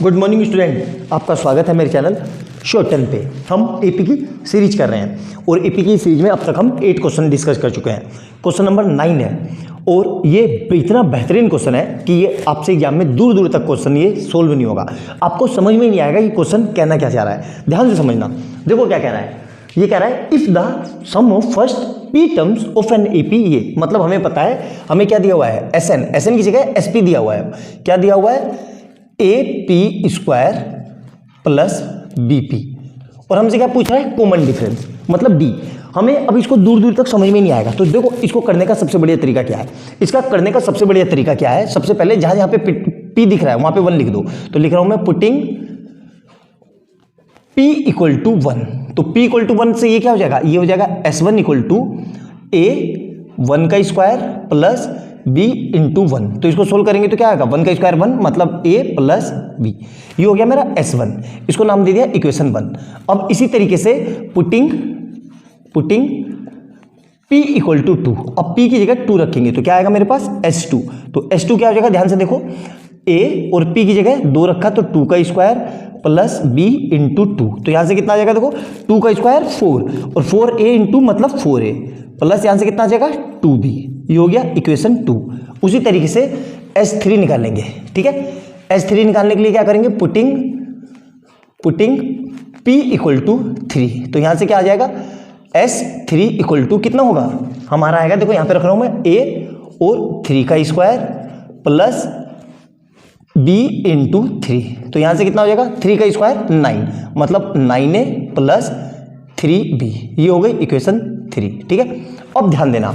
Good morning student, आपका स्वागत है मेरे चैनल शॉर्ट टर्म पे। हम एपी की सीरीज कर रहे हैं और एपी की सीरीज में अब तक हम 8 क्वेश्चन डिस्कस कर चुके हैं। क्वेश्चन नंबर 9 है और ये इतना बेहतरीन क्वेश्चन है कि ये आपसे एग्जाम में दूर दूर तक क्वेश्चन ये सोल्व नहीं होगा। आपको समझ में नहीं आएगा कि क्वेश्चन कहना क्या चाह रहा है। ध्यान से समझना। देखो क्या कह रहा है, ये कह रहा है if the sum of first P terms of an AP, ये मतलब हमें पता है, हमें क्या दिया हुआ है, एसएन की जगह एसपी दिया हुआ है। क्या दिया हुआ है, A P square plus BP, और हमसे क्या पूछ रहा है, कॉमन डिफरेंस मतलब डी। हमें अब इसको दूर दूर तक समझ में नहीं आएगा। तो देखो इसको करने का सबसे बढ़िया तरीका क्या है, इसका करने का सबसे बढ़िया तरीका क्या है, सबसे पहले जहां जहां पे पी दिख रहा है वहां पे 1 लिख दो। तो लिख रहा हूं मैं पुटिंग P इक्वल टू 1। तो P इक्वल टू 1 से ये क्या हो जाएगा, ये हो जाएगा S1 इक्वल टू A1 का स्क्वायर प्लस B इंटू 1। तो इसको सोल्व करेंगे तो क्या आएगा, 1 का स्क्वायर 1 मतलब A प्लस B। ये हो गया मेरा S1, इसको नाम दे दिया इक्वेशन 1। अब इसी तरीके से पुटिंग P इक्वल टू 2, अब P की जगह 2 रखेंगे तो क्या आएगा मेरे पास S2। तो S2 क्या हो जाएगा, ध्यान से देखो, A और P की जगह 2 रखा तो 2 का स्क्वायर प्लस B इंटू 2। तो यहां से कितना आ जाएगा, देखो 2 का स्क्वायर 4 और 4A इंटू मतलब 4A प्लस यहां से कितना आ जाएगा 2B। ये हो गया इक्वेशन 2। उसी तरीके से S3 निकालेंगे। ठीक है, S3 निकालने के लिए क्या करेंगे, पुटिंग P इक्वल टू 3। तो यहां से क्या आ जाएगा, S3 इक्वल टू कितना होगा हमारा आएगा, देखो यहां पे रख रहा हूं मैं A और 3 का स्क्वायर प्लस B इंटू 3। तो यहां से कितना हो जाएगा, 3 का स्क्वायर 9 मतलब 9A प्लस 3B। ये हो गई इक्वेशन 3। ठीक है, अब ध्यान देना,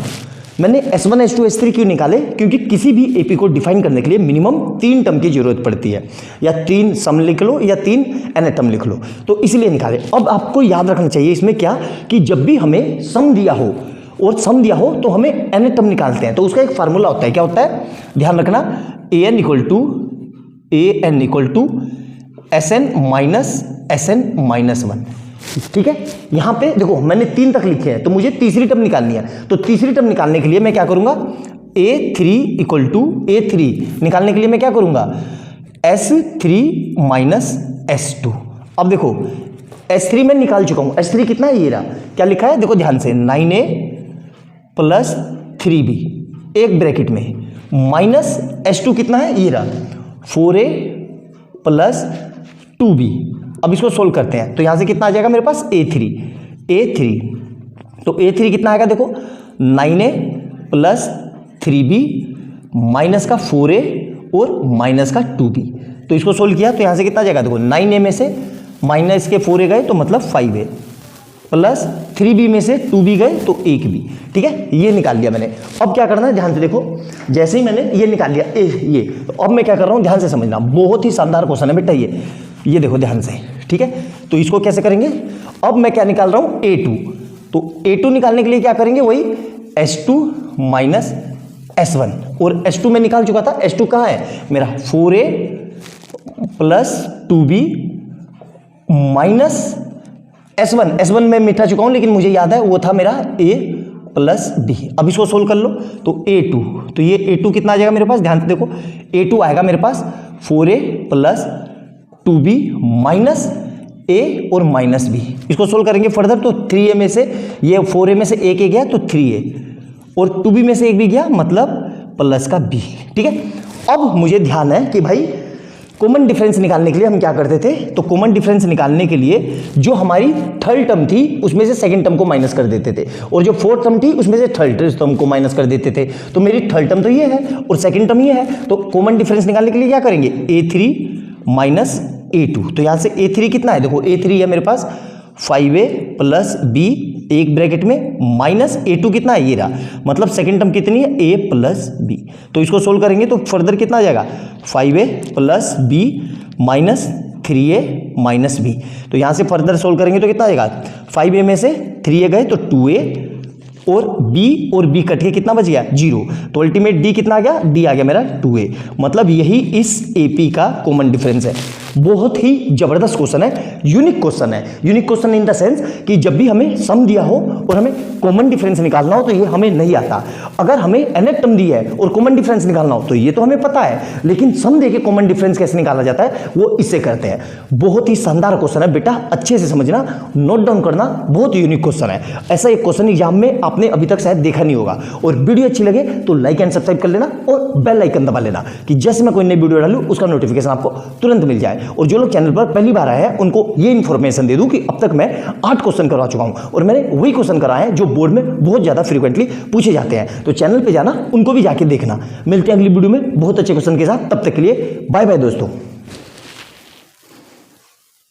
मैंने S1 S2 S3 क्यों निकाले, क्योंकि किसी भी एपी को डिफाइन करने के लिए मिनिमम 3 टर्म की जरूरत पड़ती है, या 3 सम लिख लो या 3 एन लिख लो, तो इसलिए निकाले। अब आपको याद रखना चाहिए इसमें क्या, कि जब भी हमें सम दिया हो और सम दिया हो तो हमें एन टर्म निकालते हैं। तो उसका एक फार्मूला होता है, क्या होता है, ध्यान रखना, an equal to SN minus 1। ठीक है, यहां पे देखो मैंने 3 तक लिखे हैं तो मुझे तीसरी टर्म निकालनी है। तो तीसरी टर्म निकालने के लिए मैं क्या करूंगा, A3 इक्वल टू A3 निकालने के लिए मैं क्या करूंगा, S3 माइनस S2। अब देखो S3 मैं निकाल चुका हूं, S3 कितना है, ये रहा, क्या लिखा है, देखो ध्यान से, 9A प्लस 3B एक ब्रैकेट में माइनस S2 कितना है, ये रहा, 4A प्लस 2B। अब इसको सोल्व करते हैं तो यहां से कितना आ जाएगा मेरे पास, A3। तो A3 कितना आएगा, देखो 9A प्लस 3B माइनस का 4A और माइनस का 2B। तो इसको सोल्व किया तो यहां से कितना आ जाएगा, देखो 9A में से माइनस के 4A गए तो मतलब 5A प्लस 3B में से 2B गए तो 1B। ठीक है, ये निकाल लिया मैंने। अब क्या करना है, ध्यान से देखो, जैसे ही मैंने ये निकाल लिया ये, तो अब मैं क्या कर रहा हूं, ध्यान से समझना, बहुत ही शानदार क्वेश्चन है बेटा ये देखो ध्यान से। ठीक है, तो इसको कैसे करेंगे, अब मैं क्या निकाल रहा हूं, A2। तो A2 निकालने के लिए क्या करेंगे, वही S2 माइनस S1, और S2 में निकाल चुका था, S2 कहाँ है मेरा, 4A plus 2B minus S1 में मिटा चुका हूं लेकिन मुझे याद है वो था मेरा A प्लस B। अब इसको सोल्व कर लो तो A2, तो ये A2 कितना आ जाएगा मेरे पास, ध्यान से देखो, A2 आएगा मेरे पास 4A plus 2B minus A और माइनस B। इसको सोल्व करेंगे फर्दर तो 3A में से ये 4A में से एक A गया तो 3A और 2B में से एक भी गया मतलब प्लस का B। ठीक है, अब मुझे ध्यान है कि भाई कॉमन डिफरेंस निकालने के लिए हम क्या करते थे, तो कॉमन डिफरेंस निकालने के लिए जो हमारी थर्ड टर्म थी उसमें से सेकंड टर्म को माइनस कर देते थे, और जो फोर्थ टर्म थी उसमें से थर्ड टर्म को माइनस कर देते थे। तो मेरी थर्ड टर्म तो ये है और सेकंड टर्म ये है, तो कॉमन डिफरेंस निकालने के लिए क्या करेंगे, A3 माइनस A2। तो यहां से A3 कितना है, देखो A3 है मेरे पास 5A प्लस B एक ब्रैकेट में माइनस A2 कितना है, ये रहा, मतलब सेकंड टर्म कितनी है, A प्लस B। तो इसको सोल्व करेंगे तो फर्दर कितना आ जाएगा, 5A plus B minus 3A minus B। तो यहां से फर्दर सोल्व करेंगे तो कितना आ जाएगा, 5A में से 3A गए तो 2A और B कट के कितना बच गया, 0। तो अल्टीमेट D कितना आ गया, D आ गया मेरा 2A। मतलब यही इस AP का कॉमन डिफरेंस है। बहुत ही जबरदस्त क्वेश्चन है, यूनिक क्वेश्चन है। Unique question in the sense कि जब भी हमें सम दिया हो और हमें कॉमन डिफरेंस निकालना हो तो ये हमें नहीं आता। अगर हमें nth टर्म दी है और कॉमन डिफरेंस निकालना हो तो ये तो हमें पता है, लेकिन सम देके कॉमन डिफरेंस कैसे निकाला जाता है वो इससे करते हैं। बहुत ही शानदार क्वेश्चन है बेटा, अच्छे से समझना, नोट डाउन करना, बहुत यूनिक क्वेश्चन है। ऐसा एक क्वेश्चन एग्जाम में आपने अभी तक शायद देखा नहीं होगा। और वीडियो अच्छी लगे तो लाइक एंड सब्सक्राइब कर लेना और बेल आइकन दबा लेना कि जैसे मैं कोई नई वीडियो डालूं उसका नोटिफिकेशन आपको तुरंत मिल जाए। और जो लोग चैनल पर पहली बार आए हैं उनको ये इंफॉर्मेशन दे दूं कि अब तक मैं 8 क्वेश्चन करवा चुका हूं और मैंने वही क्वेश्चन कराए हैं जो बोर्ड में बहुत ज्यादा फ्रीक्वेंटली पूछे जाते हैं। तो चैनल पे जाना, उनको भी जाके देखना। मिलते हैं अगली वीडियो में बहुत अच्छे क्वेश्चन के साथ, तब तक के लिए बाय बाय दोस्तों।